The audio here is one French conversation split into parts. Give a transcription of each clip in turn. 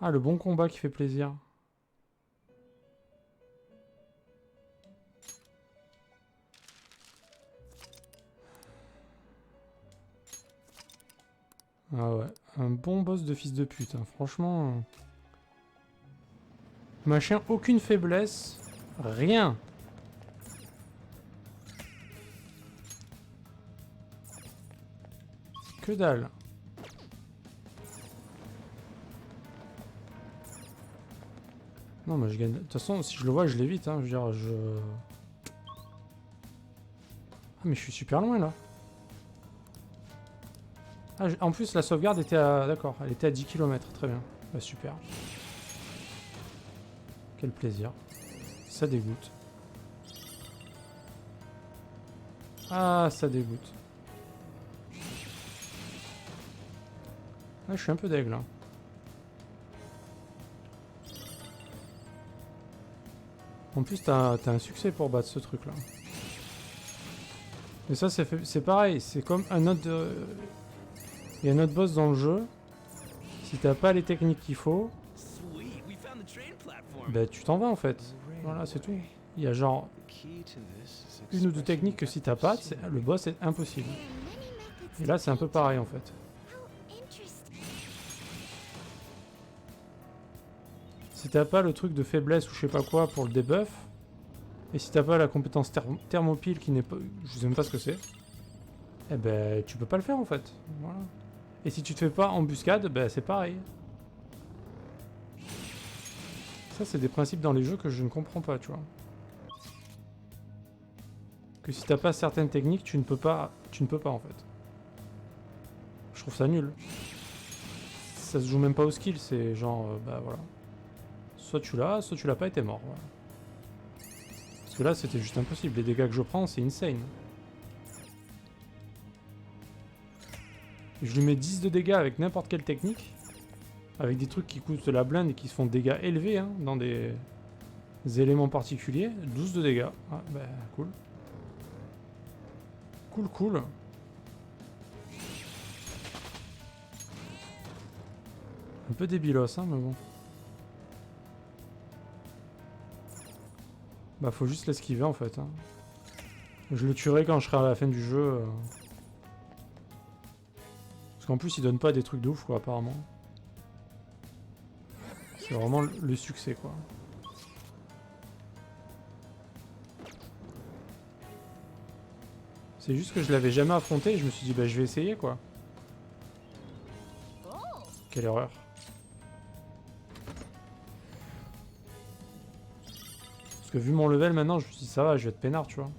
Ah, le bon combat qui fait plaisir. Ah ouais, un bon boss de fils de pute, hein. Franchement... Machin, aucune faiblesse, rien. Que dalle. Non mais je gagne... De toute façon, si je le vois, je l'évite, hein. Je veux dire, je... Ah mais je suis super loin, là. Ah, en plus, la sauvegarde était à... D'accord, elle était à 10 km, très bien. Bah super. Quel plaisir. Ça dégoûte. Ah, ça dégoûte. Ah, je suis un peu deg, là. En plus, t'as un succès pour battre ce truc-là. Et ça, c'est pareil. C'est comme un autre... Il y a un autre boss dans le jeu. Si t'as pas les techniques qu'il faut, bah tu t'en vas en fait. Voilà, c'est tout. Il y a genre une ou deux techniques que si t'as pas, le boss est impossible. Et là, c'est un peu pareil en fait. Si t'as pas le truc de faiblesse ou je sais pas quoi pour le debuff, et si t'as pas la compétence thermopile qui n'est pas... Je sais même pas ce que c'est. Eh ben, tu peux pas le faire en fait. Voilà. Et si tu te fais pas embuscade, ben c'est pareil. Ça, c'est des principes dans les jeux que je ne comprends pas, tu vois. Que si t'as pas certaines techniques, tu ne peux pas en fait. Je trouve ça nul. Ça se joue même pas au skill, c'est genre, bah voilà. Soit tu l'as pas et t'es mort. Voilà. Parce que là, c'était juste impossible. Les dégâts que je prends, c'est insane. Je lui mets 10 de dégâts avec n'importe quelle technique. Avec des trucs qui coûtent la blinde et qui se font dégâts élevés, hein, dans des éléments particuliers. 12 de dégâts. Ah, bah, cool. Cool, cool. Un peu débilos, hein, mais bon. Bah, faut juste l'esquiver, en fait. Hein. Je le tuerai quand je serai à la fin du jeu. Parce qu'en plus, il donne pas des trucs de ouf, quoi, apparemment. C'est vraiment le succès, quoi. C'est juste que je l'avais jamais affronté et je me suis dit, bah, je vais essayer, quoi. Quelle erreur. Parce que vu mon level maintenant, je me suis dit, ça va, je vais être peinard, tu vois.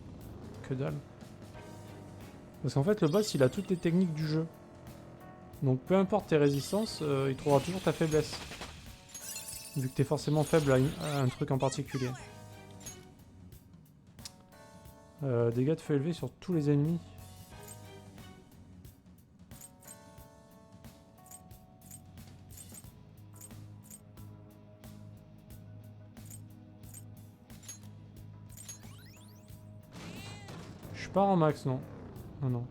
Que dalle. Parce qu'en fait, le boss, il a toutes les techniques du jeu. Donc peu importe tes résistances, il trouvera toujours ta faiblesse. Vu que t'es forcément faible à un truc en particulier. Dégâts de feu élevés sur tous les ennemis. Je suis pas en max, non. Non, non.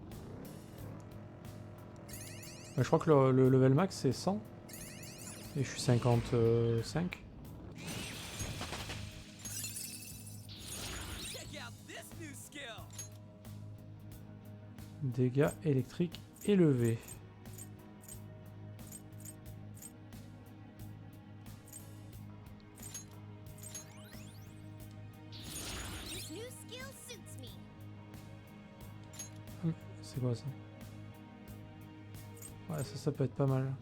Je crois que le level max c'est 100. Et je suis 55. Dégâts électriques élevés. C'est quoi ça? Ouais, ça peut être pas mal.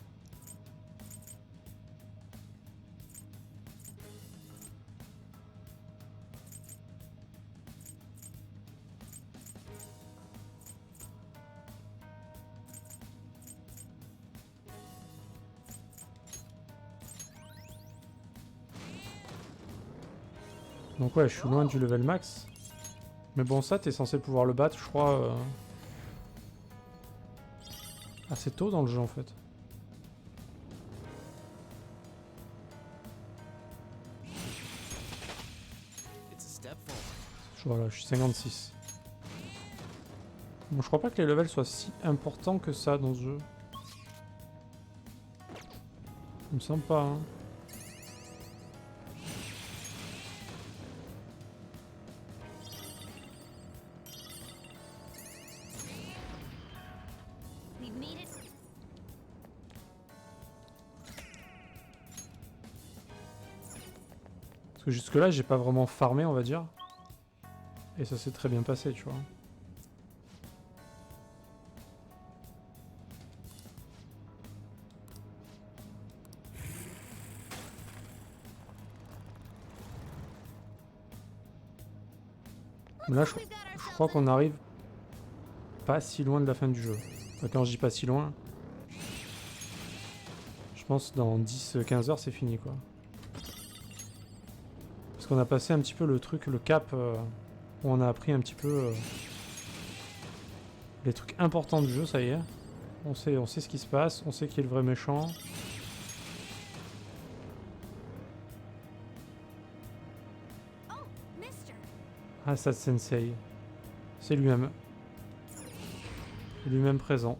Donc ouais, je suis loin du level max. Mais bon, ça, t'es censé pouvoir le battre, je crois, assez tôt dans le jeu, en fait. Voilà, je suis 56. Bon, je crois pas que les levels soient si importants que ça dans ce jeu. Il me semble pas, hein. que jusque là j'ai pas vraiment farmé on va dire. Et ça s'est très bien passé tu vois. Mais là je crois qu'on arrive pas si loin de la fin du jeu. Enfin, quand je dis pas si loin, je pense dans 10-15 heures c'est fini quoi. Parce qu'on a passé un petit peu le truc, le cap, où on a appris un petit peu les trucs importants du jeu, ça y est. On sait ce qui se passe, on sait qui est le vrai méchant. Asad Sensei. C'est lui-même. Lui-même présent.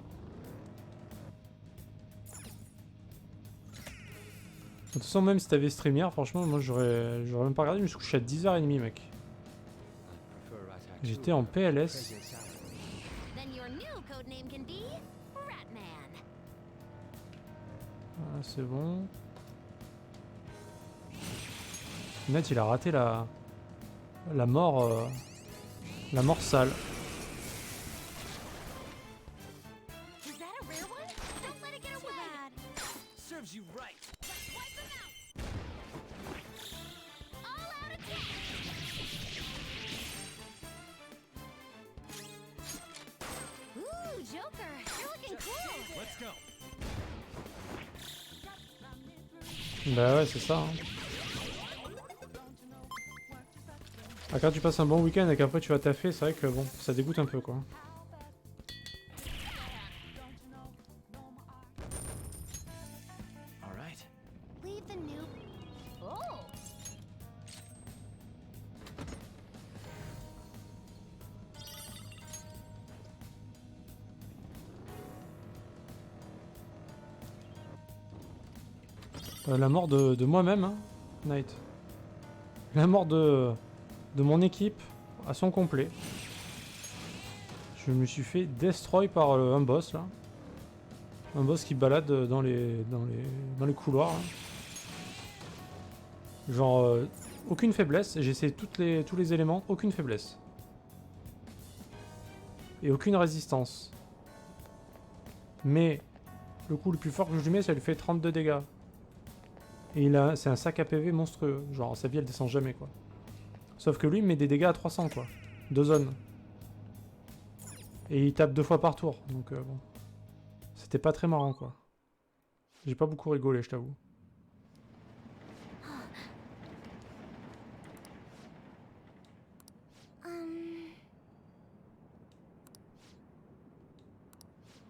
De toute façon, même si t'avais stream franchement, moi j'aurais même pas regardé, je me suis couché à 10h30, mec. J'étais en PLS. Ah, c'est bon. Net, il a raté la mort sale. Bah ouais, c'est ça. Hein. Ah, quand tu passes un bon week-end et qu'après tu vas taffer, c'est vrai que bon, ça dégoûte un peu quoi. La mort de moi-même, hein, Knight. La mort de mon équipe à son complet. Je me suis fait destroy par un boss là. Un boss qui balade dans les couloirs. Là. Genre aucune faiblesse. J'ai essayé tous les éléments, aucune faiblesse. Et aucune résistance. Mais le coup le plus fort que je lui mets, ça lui fait 32 dégâts. Et c'est un sac à PV monstrueux. Genre sa vie elle descend jamais quoi. Sauf que lui il met des dégâts à 300 quoi. 2 zones. Et il tape 2 fois par tour. Donc bon. C'était pas très marrant quoi. J'ai pas beaucoup rigolé je t'avoue.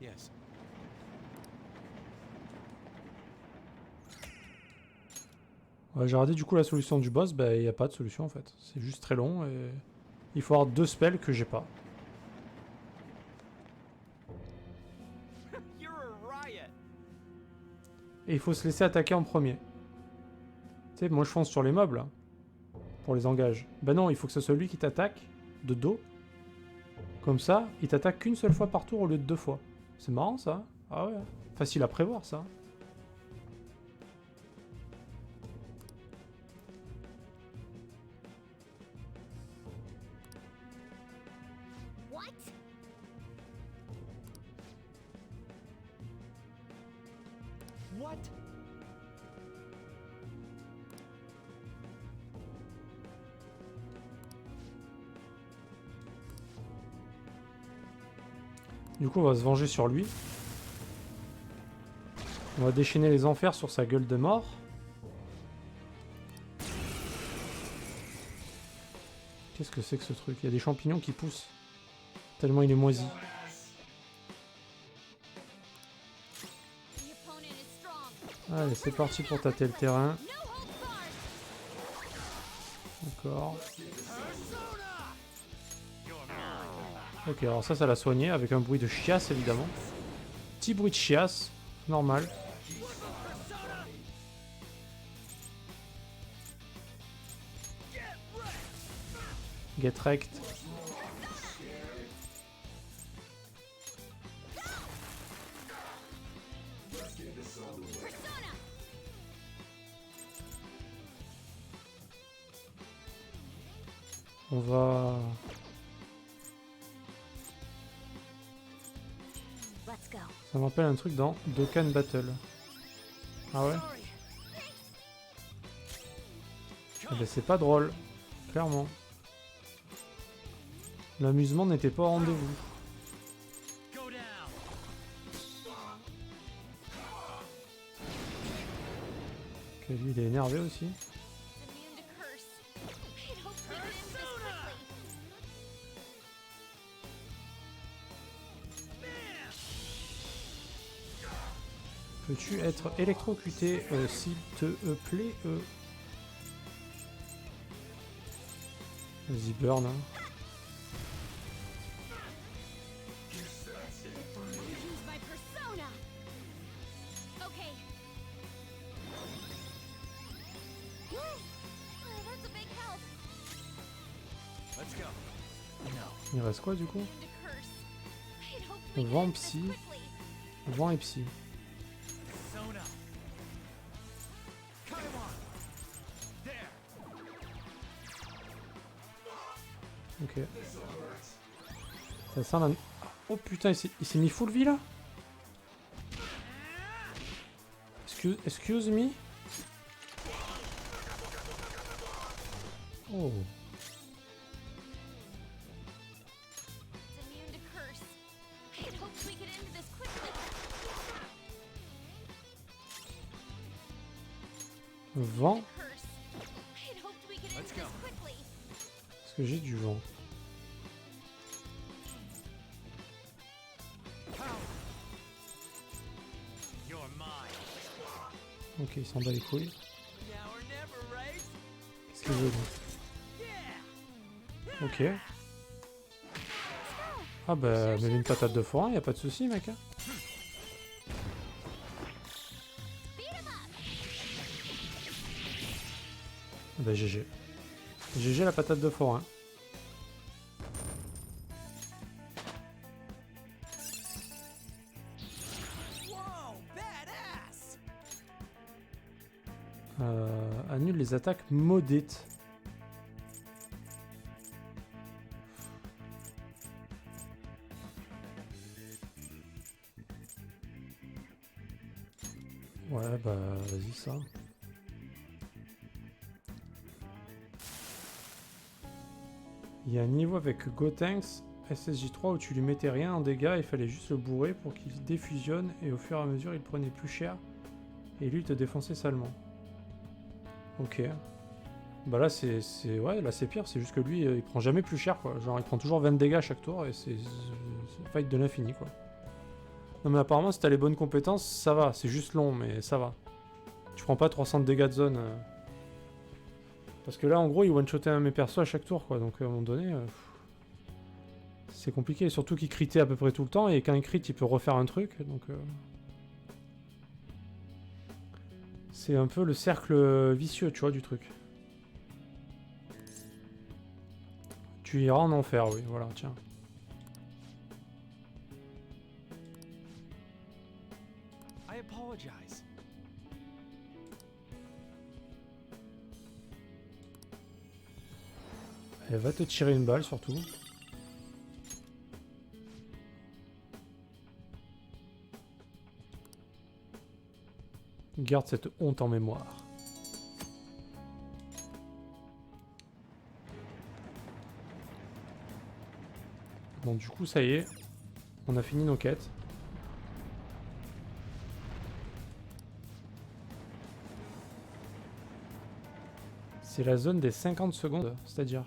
Yes. Ouais, j'ai regardé du coup la solution du boss, bah il n'y a pas de solution en fait. C'est juste très long et il faut avoir 2 spells que j'ai pas. Et il faut se laisser attaquer en premier. Tu sais, moi je fonce sur les mobs là, pour les engages. Bah non, il faut que ce soit lui qui t'attaque de dos. Comme ça, il t'attaque qu'une seule fois par tour au lieu de 2 fois. C'est marrant ça. Ah ouais, facile à prévoir ça. What? Du coup, on va se venger sur lui. On va déchaîner les enfers sur sa gueule de mort. Qu'est-ce que c'est que ce truc? Il y a des champignons qui poussent. Tellement il est moisi. Allez, c'est parti pour tâter le terrain. D'accord. Ok, alors ça l'a soigné avec un bruit de chiasse évidemment. Petit bruit de chiasse, normal. Get wrecked. On va... Let's go. Ça me rappelle un truc dans Dokkan Battle. Ah ouais? Sorry. Eh ben, c'est pas drôle, clairement. L'amusement n'était pas au rendez-vous. Go down. Ok, lui il est énervé aussi. Immune to curse. I'd hoped we could end this quickly. Peux-tu être électrocuté s'il te plaît Vas-y, burn. Hein. Use my persona. Okay. Oh, that's a big help. Let's go. No. Il reste quoi du coup? Immune to curse. I'd hoped we could Vent end this psy. quickly. Vent et psy. Persona. Come on. There. Ok. Ça sent la... Oh putain, il s'est mis full vie là? Excuse me? Oh. It's immune to curse. I'd hoped we could end this quickly. Vent. Curse. I'd hoped we could end Let's this go. quickly. Est-ce que j'ai du vent? Power. You're mine. Ok, il s'en bat les couilles. Now or never, right? Qu'est-ce qu'il veut lui? Yeah. Ok. Ah bah, mets une patate de forain, y a pas de souci, mec. Hein. Beat him up. Ah bah GG. GG la patate de forain. Whoa, badass. Annule les attaques maudites. Ouais, bah vas-y ça. Il y a un niveau avec Gotenks SSJ3 où tu lui mettais rien en dégâts, il fallait juste le bourrer pour qu'il défusionne et au fur et à mesure il prenait plus cher et lui il te défonçait salement. Ok. Bah là c'est ouais, là c'est pire, c'est juste que lui il prend jamais plus cher quoi, genre il prend toujours 20 dégâts à chaque tour et c'est fight de l'infini quoi. Non mais apparemment si t'as les bonnes compétences ça va, c'est juste long mais ça va. Tu prends pas 300 de dégâts de zone. Parce que là en gros il one-shotait un de mes persos à chaque tour quoi, donc à un moment donné c'est compliqué, surtout qu'il critait à peu près tout le temps et quand il crit il peut refaire un truc donc c'est un peu le cercle vicieux tu vois du truc. Tu iras en enfer, oui, voilà, tiens. I apologize. Elle va te tirer une balle surtout. Garde cette honte en mémoire. Bon, du coup, ça y est. On a fini nos quêtes. C'est la zone des 50 secondes, c'est-à-dire...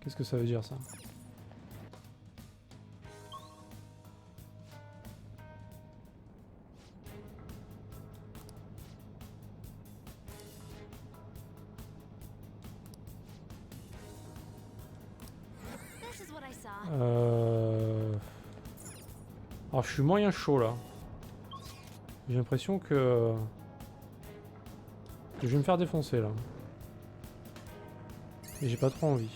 Qu'est-ce que ça veut dire, ça? This is what I saw. Alors, je suis moyen chaud, là. J'ai l'impression que je vais me faire défoncer, là. Et j'ai pas trop envie.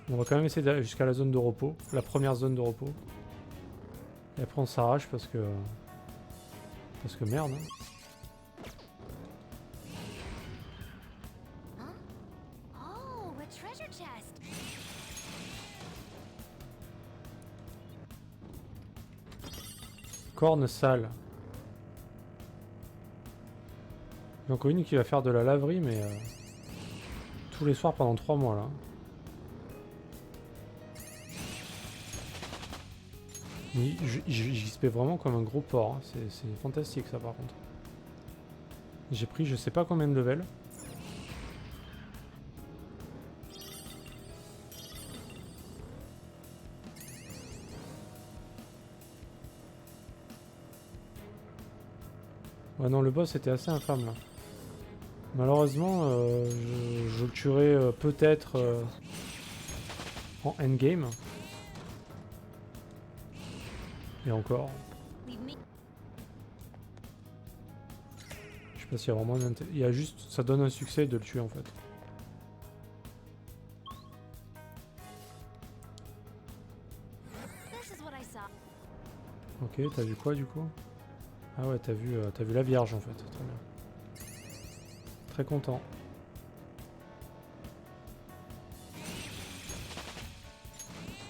On va quand même essayer d'aller jusqu'à la zone de repos. La première zone de repos. Et après on s'arrache parce que... Parce que merde. Hein. Huh? Oh, a treasure chest. Corne sale. Il y a encore une qui va faire de la laverie, mais... tous les soirs pendant 3 mois, là. Mais j'y spais vraiment comme un gros porc. Hein. C'est fantastique, ça, par contre. J'ai pris je sais pas combien de levels. Ouais, non, le boss était assez infâme, là. Malheureusement, je le tuerai peut-être en endgame. Et encore. We've made Je sais pas s'il y a vraiment un intérêt. Il y a juste... Ça donne un succès de le tuer, en fait. this is what I saw. Ok, t'as vu quoi, du coup? Ah ouais, t'as vu la Vierge, en fait. Très bien. Très content.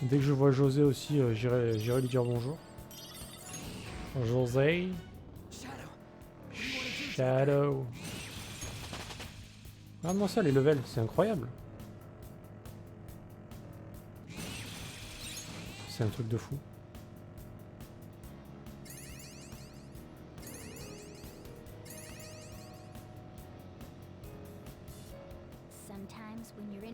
Dès que je vois José aussi, j'irai lui dire bonjour. José. Shadow. Shadow. Ah non, ça, les levels, c'est incroyable. C'est un truc de fou. Sometimes when you're in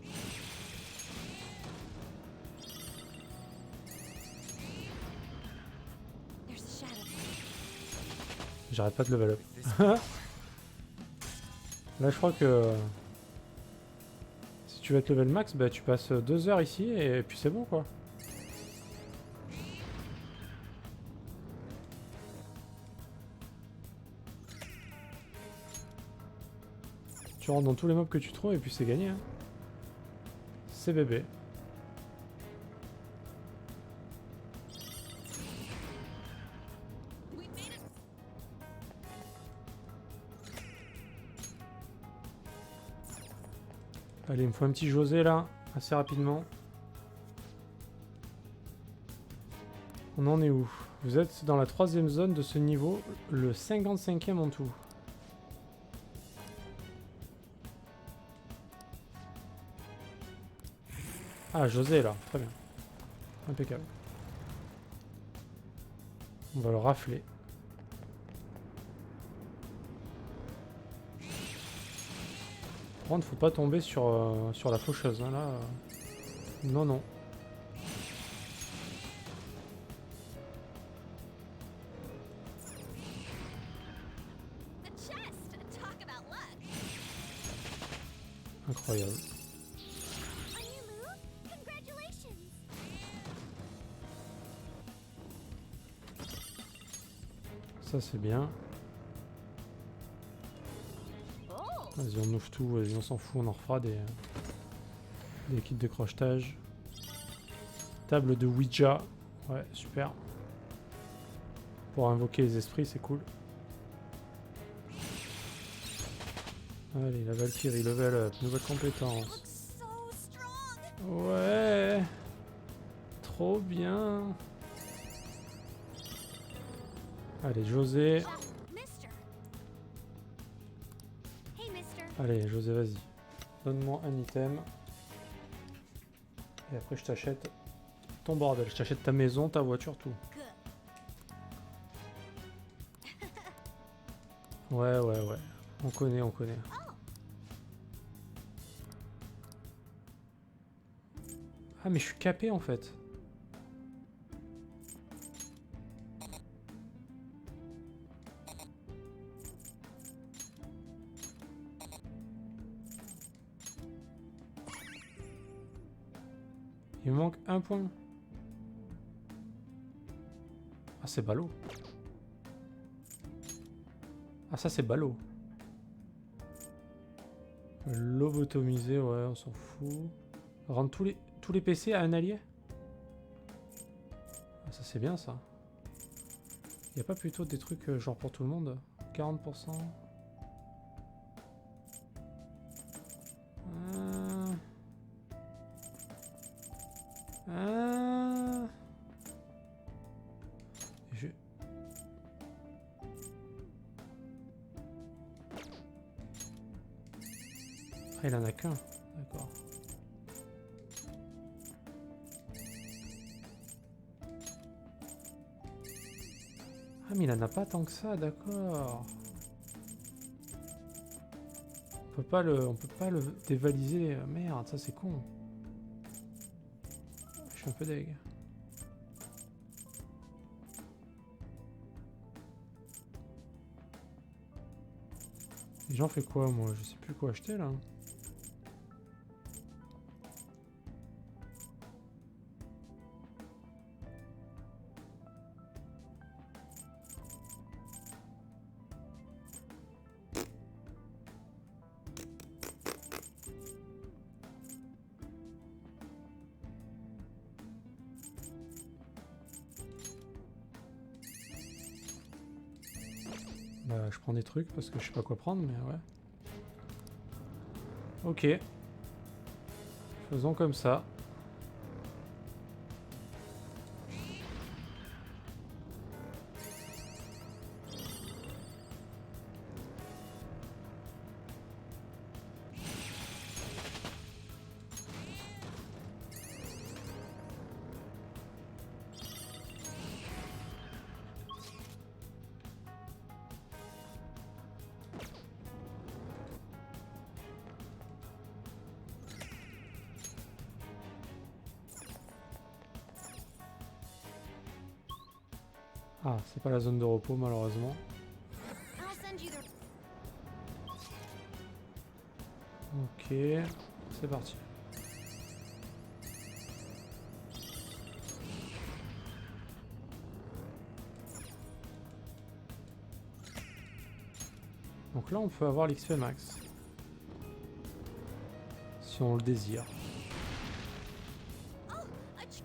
there's a shadow. J'arrête pas de level up. Là, je crois que si tu veux être level max, bah, tu passes 2 heures ici et puis c'est bon, quoi. Tu rentres dans tous les mobs que tu trouves et puis c'est gagné. Hein. C'est bébé. We made it. Allez, il me faut un petit José là, assez rapidement. On en est où? Vous êtes dans la 3e zone de ce niveau, le 55e en tout. Ah, José là, très bien. Impeccable. On va le rafler. Par contre, faut pas tomber sur la faucheuse, hein, là. Non, non. The chest. Talk about luck. Incroyable. A new move? Congratulations. Ça, c'est bien. Oh. Vas-y, on ouvre tout, vas-y, on s'en fout, on en refera des kits de crochetage. Table de Ouija. Ouais, super. Pour invoquer les esprits, c'est cool. Allez, la Valkyrie, level up, nouvelle compétence. Looks so strong. Ouais. Trop bien. Allez, José. Ah, Mister. Hey, Mister. Allez, José, vas-y. Donne-moi un item. Et après, je t'achète ton bordel. Je t'achète ta maison, ta voiture, tout. Good. Ouais, ouais, ouais. On connaît, on connaît. Ah, mais je suis capé, en fait. Il me manque un point. Ah, c'est ballot. Ah, ça, c'est ballot. Lobotomisé, ouais, on s'en fout. Rendre tous les PC à un allié. Ah, ça, c'est bien, ça. Y a pas plutôt des trucs genre pour tout le monde? 40%? Je... Ah, il en a qu'un. D'accord. Ah, mais il en a pas tant que ça, d'accord. On peut pas le dévaliser. Merde, ça c'est con. Je suis un peu deg. Et j'en fais quoi moi? Je sais plus quoi acheter là. Bah, je prends des trucs parce que je sais pas quoi prendre, mais ouais. Ok. Faisons comme ça. Ah, c'est pas la zone de repos malheureusement. I'll send you the Ok, c'est parti. Donc là on peut avoir l'XP max. Si on le désire. oh, a ch-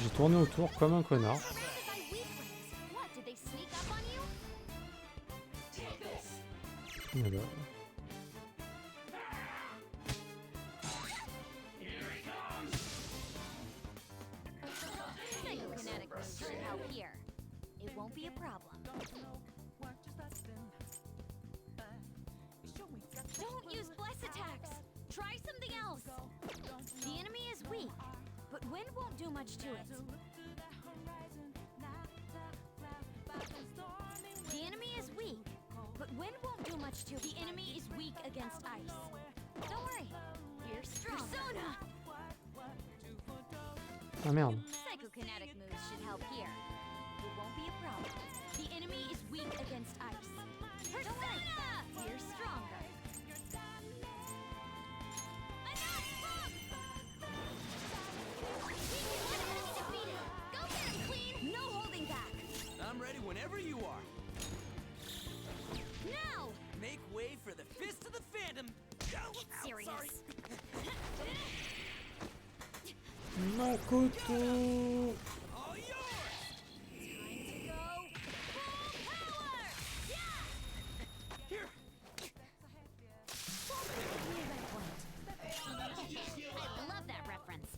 J'ai tourné autour comme un connard. surrounded by weaklings. What, did they sneak up on you? Alors. Psychokinetic moves should help here. It won't be a problem. Don't use bless attacks. Try something else. The enemy is weak, but wind won't do much to it. The enemy is weak, but wind won't do much to it. The enemy is weak against ice. Don't worry, you're strong. Persona! Ah merde. Psychokinetic moves should help here. It won't be a problem. The enemy is weak against ice. Persona! You're stronger. Enough! One enemy defeated. Go get him, Queen! No holding back. I'm ready whenever you are. Now! Make way for the Fist of the Phantom. Get serious. Sorry. Makoto. All yours. Time to go. Full power! Yeah! Here. I love that reference.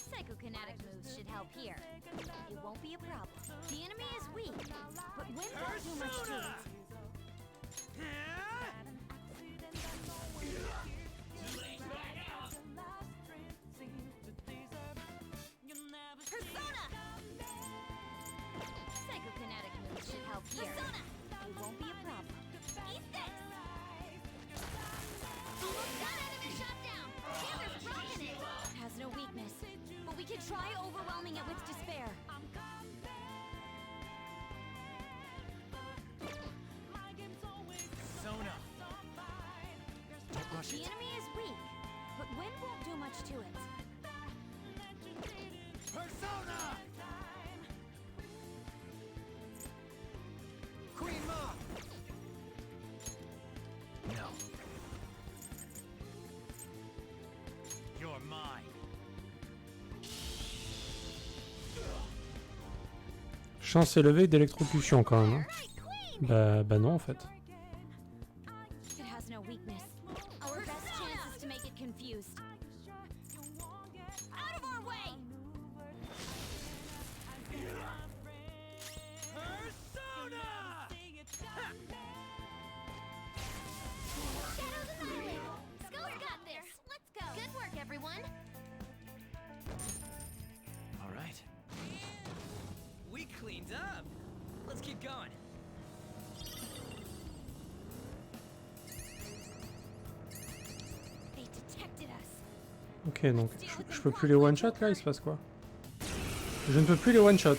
Psychokinetic moves should help here. It won't be a problem. The enemy is weak, but wind won't do much to it. Persona! Psychokinetic moves should help here. Persona! It won't be a problem. Eat this! That enemy shot down! Panther's rocking it! Has no weakness, but we can try overwhelming it with despair. Sona. Don't rush The it. enemy is weak, but wind won't do much to it. Persona. Chance élevée d'électrocution quand même. Hein. Bah non en fait. It has no weakness. Our best chance is to make it confused. Out of our way! Persona! Shadows Annihilated! Skull's got this! Let's go! Good work, everyone! All right. We cleaned up. Let's keep going. They detected us. Ok, donc je peux plus les one-shot là, il se passe quoi? Je ne peux plus les one-shot. We're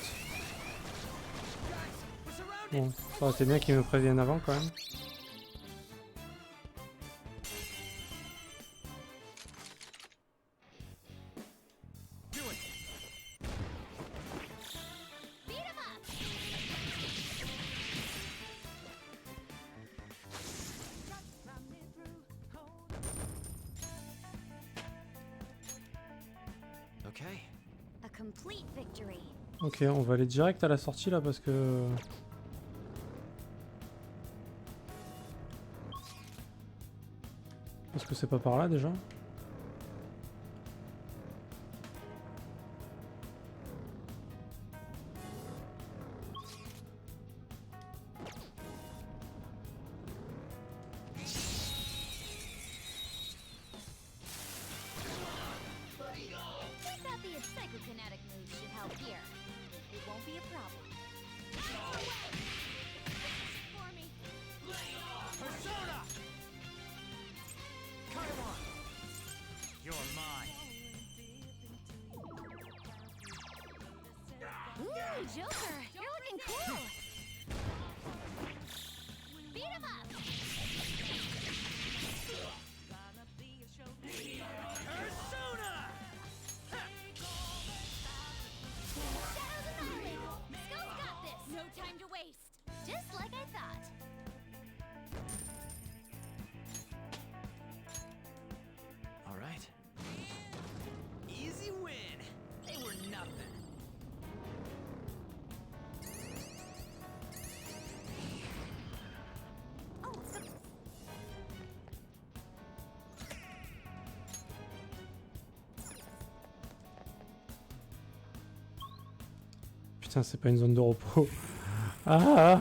surrounded. Bon, ça aurait été bien qu'ils me préviennent avant quand même. Do it. Beat 'em up! Okay. A complete victory. Ok, on va aller direct à la sortie là parce que... Parce que c'est pas par là déjà. We thought the psychokinetic move should help here. It won't be a problem. For me. Persona! Kaiwan! You're mine. Ooh, Joker! You're looking cool! Beat 'em up! Persona! Shadows Annihilated! Skull's got this! No time to waste! Just like I thought. All right. Easy win. They were nothing. Oh, so Putain, c'est pas une zone de repos. Ah!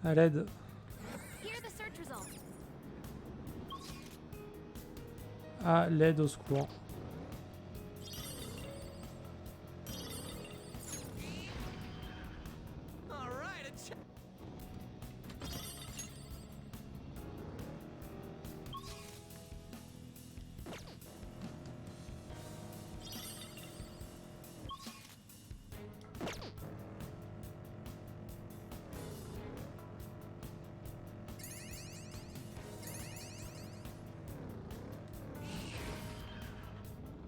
À l'aide. here are the search results. À l'aide, au secours. All right.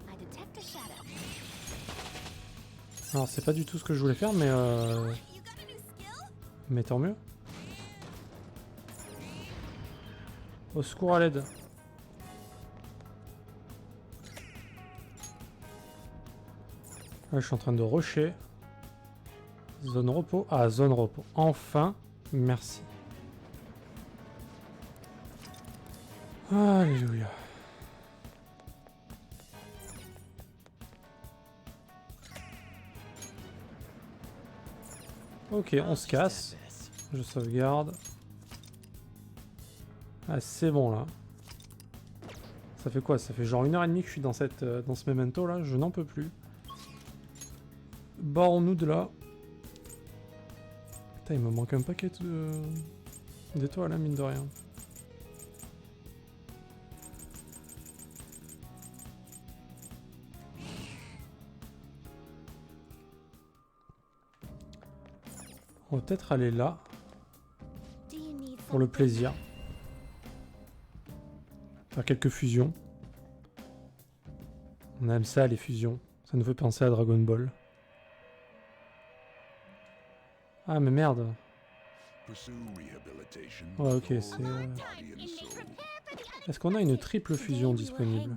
I detect a shadow. Alors, c'est pas du tout ce que je voulais faire, mais You got a new skill? mais tant mieux. Au secours, à l'aide. Là, je suis en train de rusher. Zone repos. Ah, zone repos. Enfin, merci. Alléluia. Ok, on se casse. Je sauvegarde. Ah, c'est bon là. Ça fait quoi? Ça fait genre 1h30 que je suis dans dans ce memento là. Je n'en peux plus. Barrons-nous de là. Putain, il me manque un paquet d'étoiles là, mine de rien. On va peut-être aller là, Do you need pour le something? plaisir. Faire quelques fusions. On aime ça, les fusions. Ça nous fait penser à Dragon Ball. Ah, mais merde. Ouais, ok, c'est... Est-ce qu'on a une triple fusion disponible?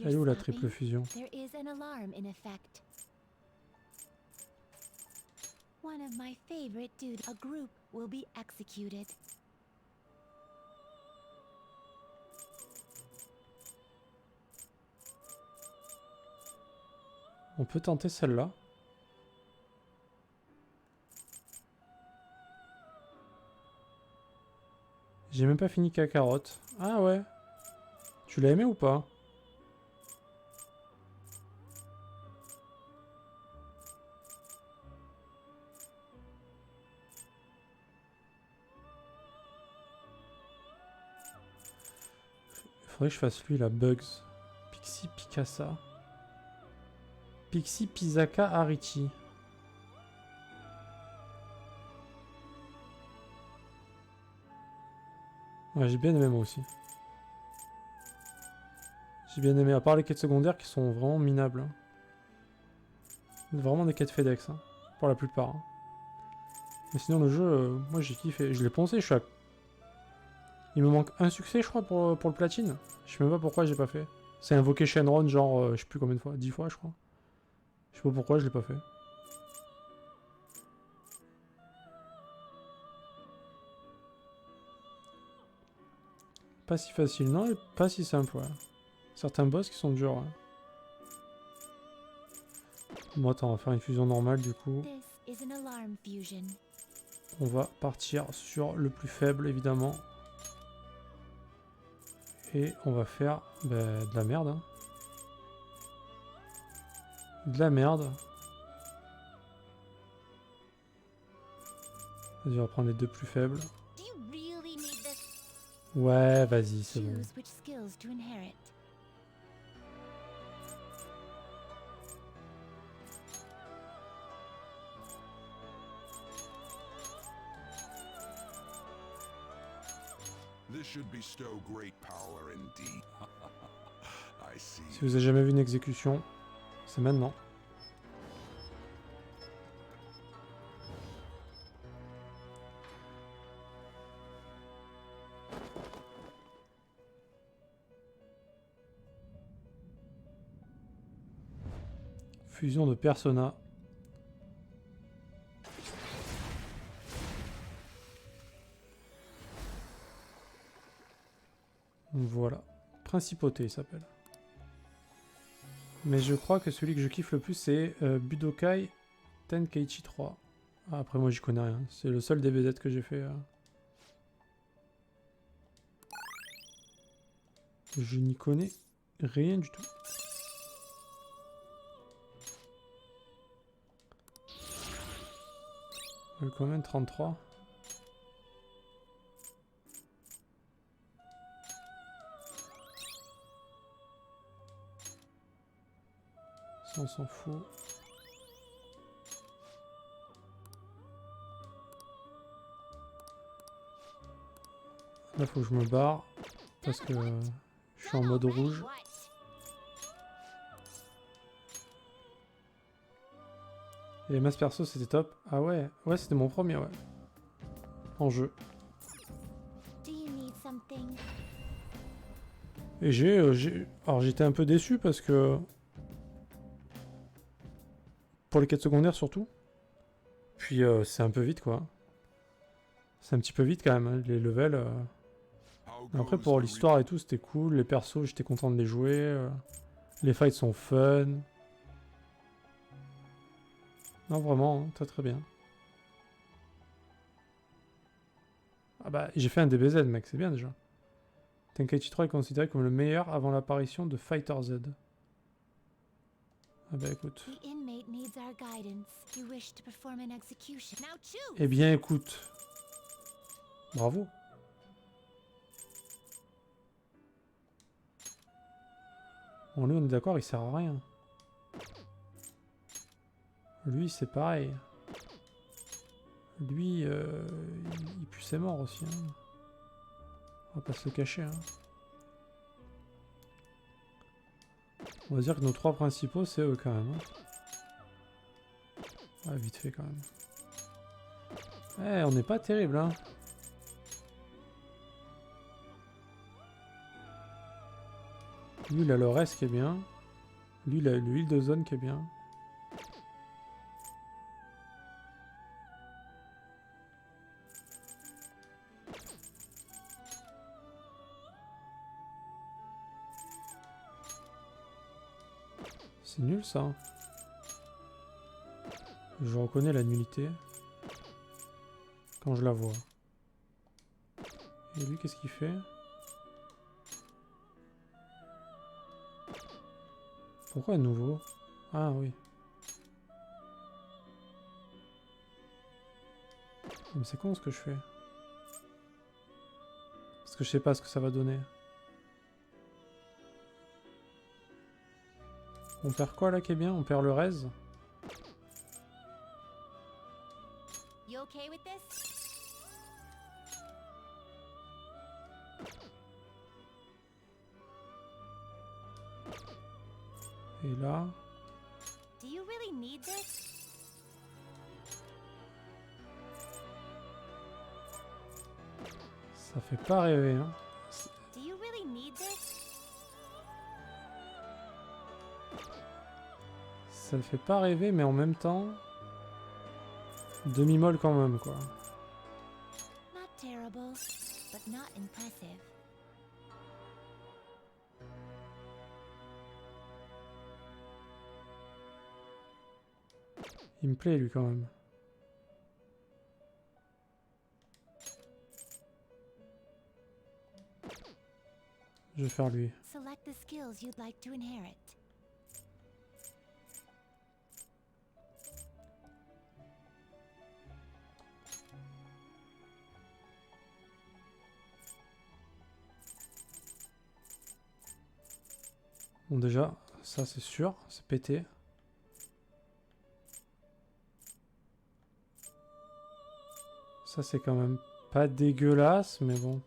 Elle est où la triple fusion? There is an alarm in effect. One of my favorite dudes. A group will be executed. On peut tenter celle-là. J'ai même pas fini Kakarot. Ah ouais. Tu l'as aimé ou pas? Faudrait que je fasse lui la Bugs. Pixie Picasa. Pixie Pisaka Harichi. Ouais, j'ai bien aimé moi aussi. J'ai bien aimé, à part les quêtes secondaires qui sont vraiment minables. Hein. Vraiment des quêtes FedEx, hein, pour la plupart. Hein. Mais sinon le jeu, moi j'ai kiffé. Je l'ai poncé, je suis à... Il me manque un succès je crois pour le platine. Je sais même pas pourquoi j'ai pas fait. C'est invoqué Shenron genre, je sais plus combien de fois, 10 fois je crois. Je sais pas pourquoi je l'ai pas fait. Pas si facile, non, et pas si simple, ouais. Certains boss qui sont durs, ouais. Bon, attends, on va faire une fusion normale, du coup. This is an alarm fusion. On va partir sur le plus faible, évidemment. Et on va faire bah, de la merde. Hein. De la merde. Vas-y, on va prendre les deux plus faibles. Do you really need this? Ouais, vas-y, c'est bon. Choose which skills to inherit. This should bestow great power indeed. I see. Si vous avez jamais vu une exécution, c'est maintenant. Fusion de Persona. Voilà. Principauté, il s'appelle. Mais je crois que celui que je kiffe le plus, c'est Budokai Tenkaichi 3. Ah, après, moi, j'y connais rien. C'est le seul DBZ que j'ai fait. Je n'y connais rien du tout. Combien 33. Ça, on s'en fout. Là, faut que je me barre. Parce que je suis en mode rouge. What? Et les masses perso, c'était top. Ah ouais, ouais, c'était mon premier, ouais. En jeu. Do you need something? Et alors j'étais un peu déçu parce que... Pour les quêtes secondaires surtout. Puis c'est un peu vite quoi. C'est un petit peu vite quand même, hein, les levels. How Après goes pour the l'histoire et tout, c'était cool. Les persos, j'étais content de les jouer. Les fights sont fun. Non vraiment, hein, très très bien. Ah bah j'ai fait un DBZ mec, c'est bien déjà. Tenkaichi 3 est considéré comme le meilleur avant l'apparition de Fighter Z. Ah bah écoute. The inmate needs our guidance. You wish to perform an execution. Now choose. Eh bien écoute. Bravo. Bon lui on est d'accord, il sert à rien. Lui c'est pareil. Lui il pue ses morts aussi. Hein. On va pas se le cacher. Hein. On va dire que nos trois principaux c'est eux quand même. Hein. Ouais, vite fait quand même. Eh, on n'est pas terrible hein. Lui, il a le reste qui est bien. Lui, il a l'huile de zone qui est bien. C'est nul ça. Je reconnais la nullité quand je la vois. Et lui, qu'est-ce qu'il fait? Pourquoi à nouveau? Ah oui. Mais c'est con ce que je fais. Parce que je sais pas ce que ça va donner. On perd quoi là qui est bien? On perd le raise. You okay with this? Et là... Do you really need this? Ça fait pas rêver, hein. Do you really need this? Ça le fait pas rêver, mais en même temps... Demi-molle quand même, quoi. Not terrible, but not impressive. Il me plaît, lui, quand même. Je vais faire lui. Select the skills you'd like to inherit. Bon, déjà, ça c'est sûr, c'est pété. Ça c'est quand même pas dégueulasse, mais bon.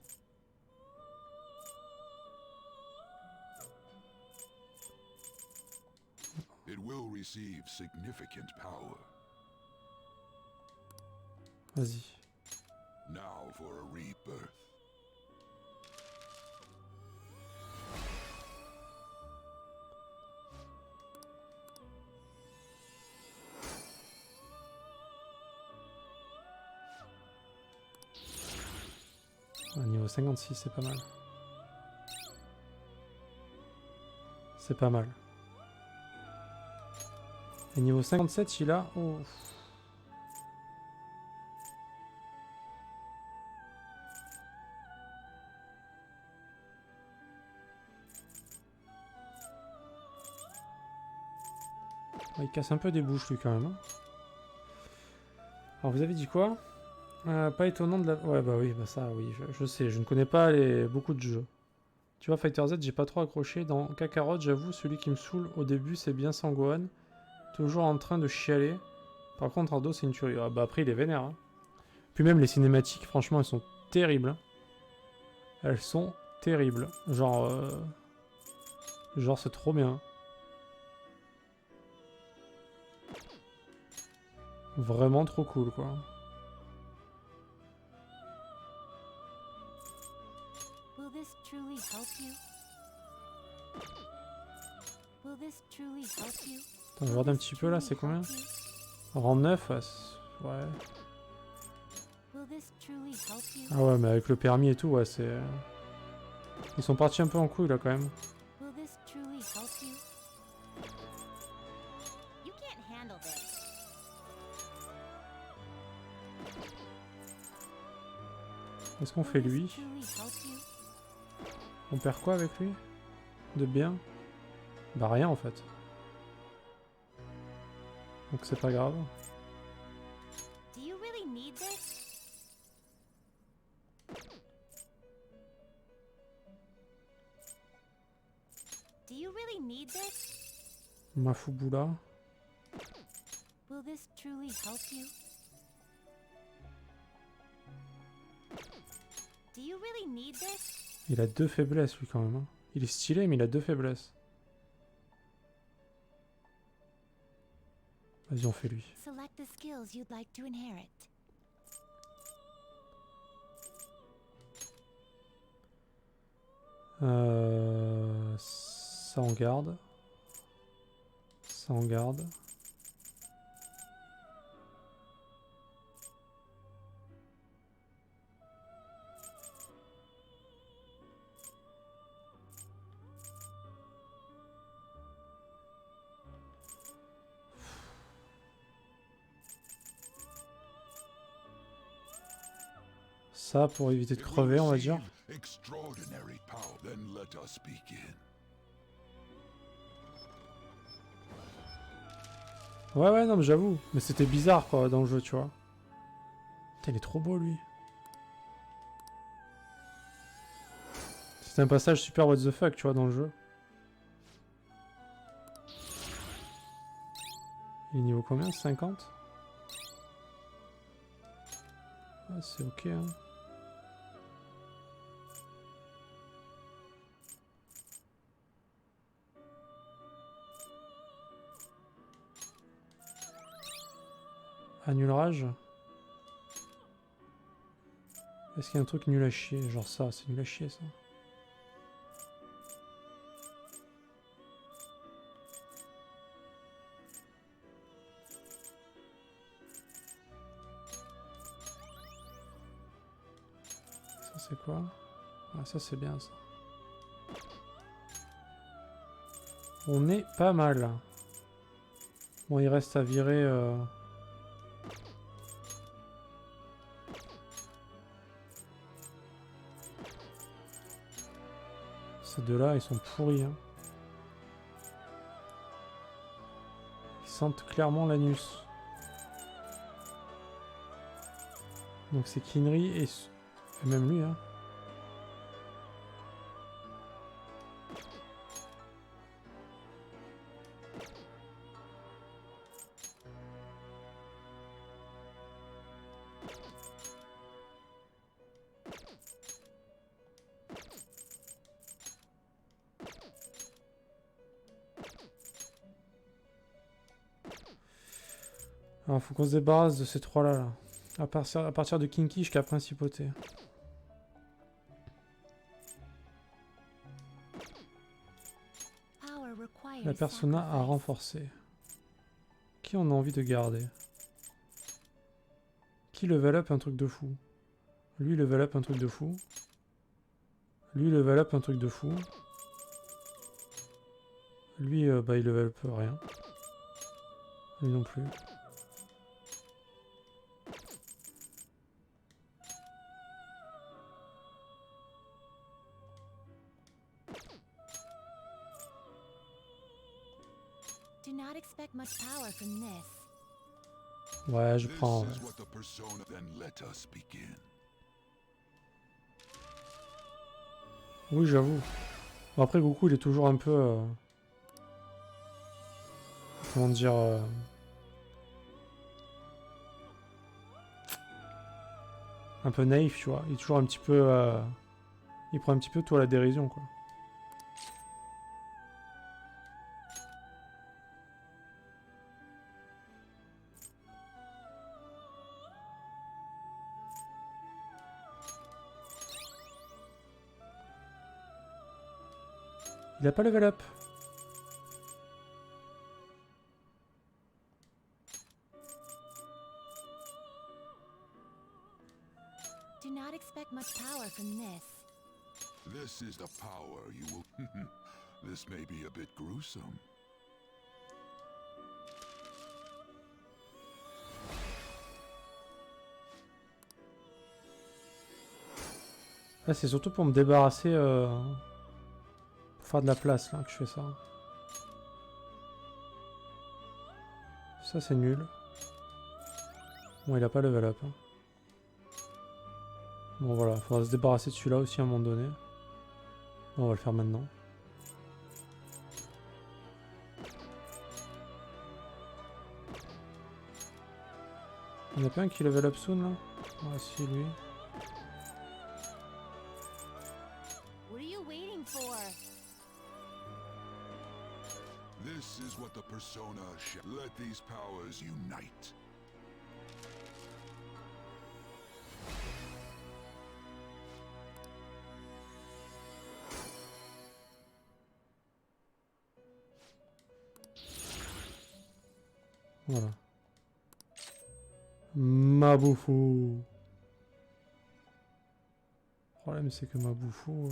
It will receive significant power. Vas-y. Now for a rebirth. Niveau 56, c'est pas mal. C'est pas mal. Et niveau 57, il a... Oh. Il casse un peu des bouches, lui, quand même. Hein. Alors, vous avez dit quoi? Pas étonnant de la... Ouais, bah oui, bah ça, oui, je sais. Je ne connais pas beaucoup de jeux. Tu vois, Fighter Z, j'ai pas trop accroché. Dans Kakarot, j'avoue, celui qui me saoule au début, c'est bien Sangohan. Toujours en train de chialer. Par contre, Ardo, c'est une tuerie. Ah, bah après, il est vénère. Hein. Puis même, les cinématiques, franchement, elles sont terribles. Hein. Elles sont terribles. Genre, c'est trop bien. Vraiment trop cool, quoi. Will this truly help you? Will this truly help you? Attends, je regarde un petit peu là, c'est combien? Rang 9, ouais. Will this truly help you? Ah ouais, mais avec le permis et tout, ouais, c'est... Ils sont partis un peu en couille là quand même. Will this truly help you? You can't handle this. Qu'est-ce qu'on fait Will lui? this truly help you? On perd quoi avec lui? De bien? Bah rien en fait. Donc c'est pas grave. Do you really need this? Do you really need this? Mafuboula. Will this truly help you? Do you really need this? Il a 2 faiblesses lui quand même. Hein. Il est stylé mais il a 2 faiblesses. Vas-y on fait lui. Select the skills you'd like to inherit. Ça on garde. Ça on garde. Ça pour éviter de If we crever, on va dire. receive extraordinary power, then let us begin. Ouais, ouais, non, mais j'avoue. Mais c'était bizarre, quoi, dans le jeu, tu vois. Putain, il est trop beau, lui. C'est un passage super what the fuck, tu vois, dans le jeu. Il est niveau combien? 50? Ah, c'est ok, hein. Annule rage. Est-ce qu'il y a un truc nul à chier? Genre ça, c'est nul à chier, ça. Ça, c'est quoi? Ah, ça, c'est bien, ça. On est pas mal. Bon, il reste à virer... Ces deux-là, ils sont pourris. Hein. Ils sentent clairement l'anus. Donc c'est Kinry et même lui. Hein. Alors, faut qu'on se débarrasse de ces trois-là. Là. À partir de Kinky jusqu'à Principauté. La persona à renforcer. Qui on a envie de garder? Qui level up un truc de fou? Lui level up un truc de fou. Lui level up un truc de fou. Lui bah il level up rien. Lui non plus. Do not expect much power from this. Ouais, je This prends. is what the persona, then let us begin. Oui, j'avoue. Bon, après, Goku, il est toujours un peu... comment dire... un peu naïf, tu vois. Il est toujours un petit peu... il prend un petit peu tout à la dérision, quoi. Il a pas level up. Do not expect much power from this. This is the power you will... This may be a bit gruesome. Là, c'est surtout pour me débarrasser... pour faire de la place, là, que je fais ça. Ça, c'est nul. Bon, il a pas level up. Hein. Bon, voilà. Faudra se débarrasser de celui-là aussi à un moment donné. Bon, on va le faire maintenant. Il y en a pas un qui level up soon, là? Ah, si, lui. What are you waiting for? This is what the persona shall... Let these powers unite. Voilà. Maboufou. Le problème c'est que Maboufou...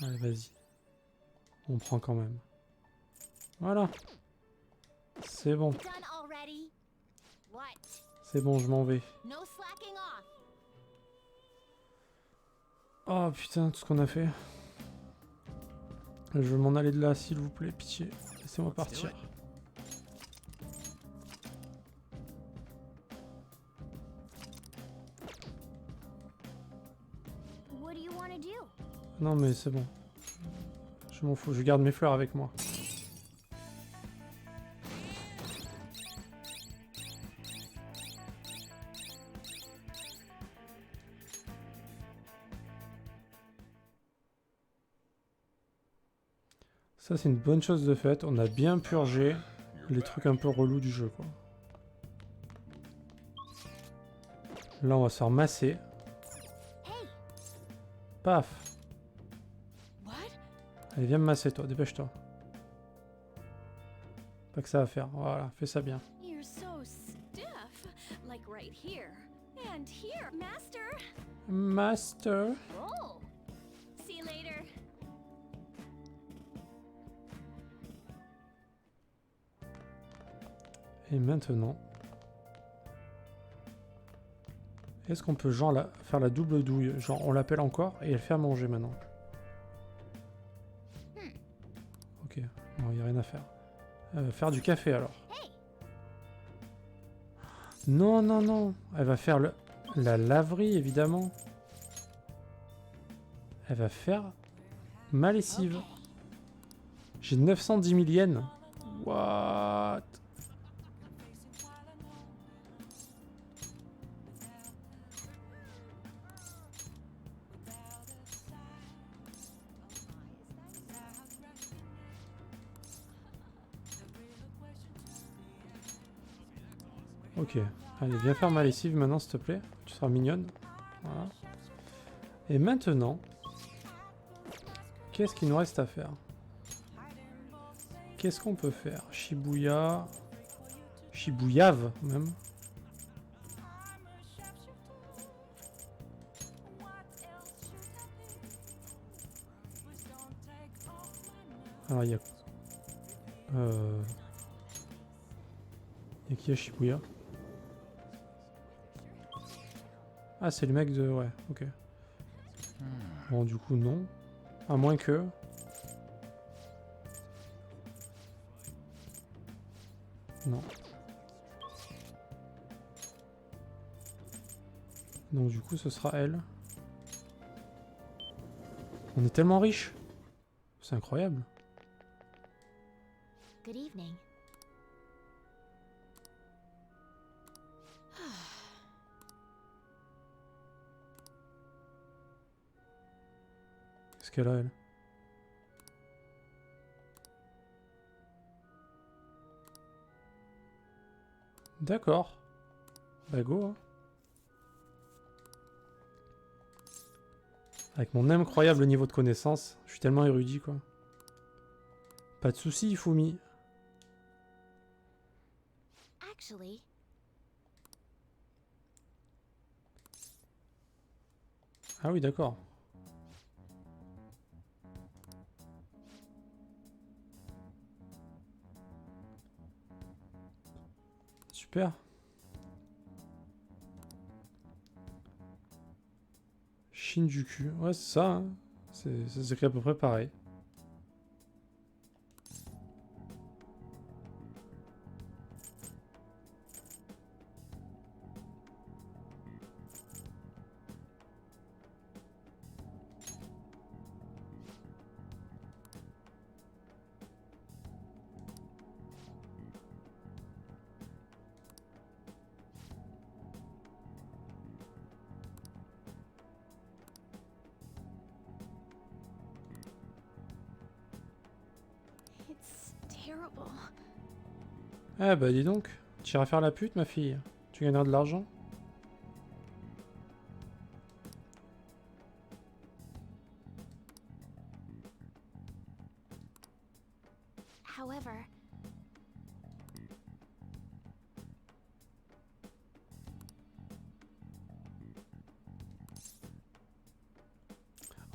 Allez, vas-y. On prend quand même. Voilà. C'est bon. Done already? What? C'est bon, je m'en vais. No slacking off. Oh putain, tout ce qu'on a fait. Je veux m'en aller de là, s'il vous plaît, pitié. Laissez-moi partir. What do you want to do? Non mais c'est bon. Je m'en fous, je garde mes fleurs avec moi. Ça c'est une bonne chose de fait, on a bien purgé les trucs un peu relous du jeu quoi. Là on va se faire masser. Hey, Paf. what? Allez viens me masser toi, dépêche-toi. Pas que ça à faire, voilà, fais ça bien. You're so stiff. Like right here. And here, master. Master. Oh. See you later. Et maintenant... Est-ce qu'on peut genre faire la double douille? Genre on l'appelle encore et elle fait à manger maintenant. Ok, non, il n'y a rien à faire. Faire du café alors. Non, non, non. Elle va faire la laverie évidemment. Elle va faire ma lessive. J'ai 910 000 yens. What? Ok, allez, viens faire ma lessive maintenant, s'il te plaît. Tu seras mignonne. Voilà. Et maintenant, qu'est-ce qu'il nous reste à faire? Qu'est-ce qu'on peut faire? Shibuya... Shibuyave, même. Alors, il y a... Il y a qui à Shibuya? Ah, c'est le mec de... Ouais, ok. Bon, du coup, non. À moins que... Non. Donc, du coup, ce sera elle. On est tellement riches. C'est incroyable. Good evening. Qu'est-ce qu'elle a, elle? D'accord. Bah go. Hein. Avec mon incroyable niveau de connaissance, je suis tellement érudit quoi. Pas de soucis, Fumi. Actually, Ah oui, d'accord. Super. Shinjuku. Ouais, c'est ça. Hein. C'est écrit à peu près pareil. it's terrible. Eh bah dis donc, tu iras faire la pute ma fille. Tu gagneras de l'argent.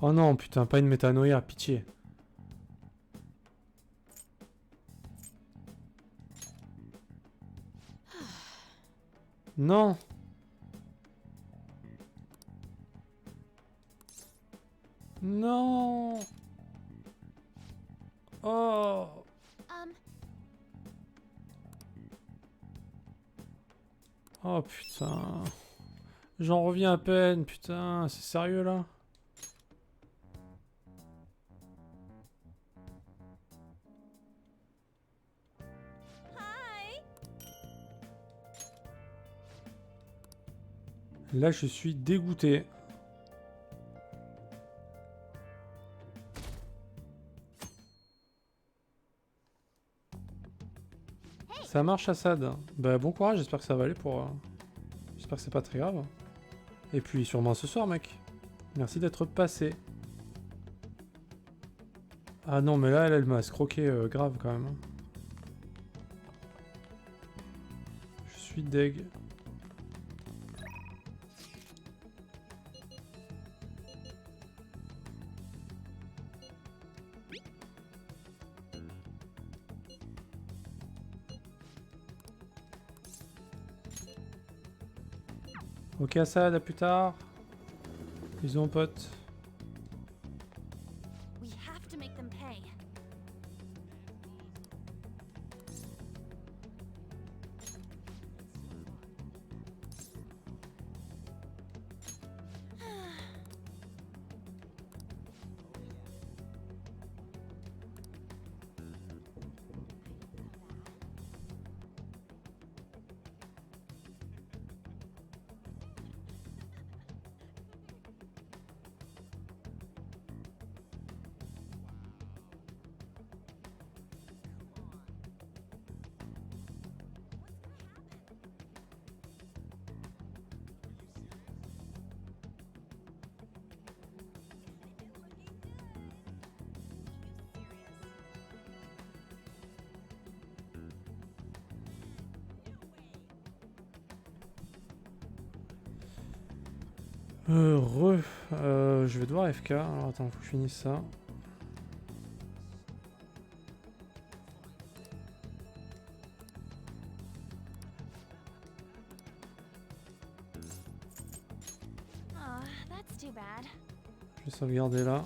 Oh non, putain, pas une métanoïa, pitié. Non. Non. Oh. Oh putain. J'en reviens à peine, putain. C'est sérieux là? Hi. Là, je suis dégoûté. Ça marche, Assad. Bah, bon courage, j'espère que ça va aller pour... J'espère que c'est pas très grave. Et puis, sûrement ce soir, mec. Merci d'être passé. Ah non, mais là, elle m'a escroqué grave, quand même. Je suis deg. Ok, Assad, à plus tard. Bisous, mon pote. We have to make them pay. Je vais devoir FK. Alors attends, faut que je finisse ça. Oh, that's too bad. Je vais sauvegarder là.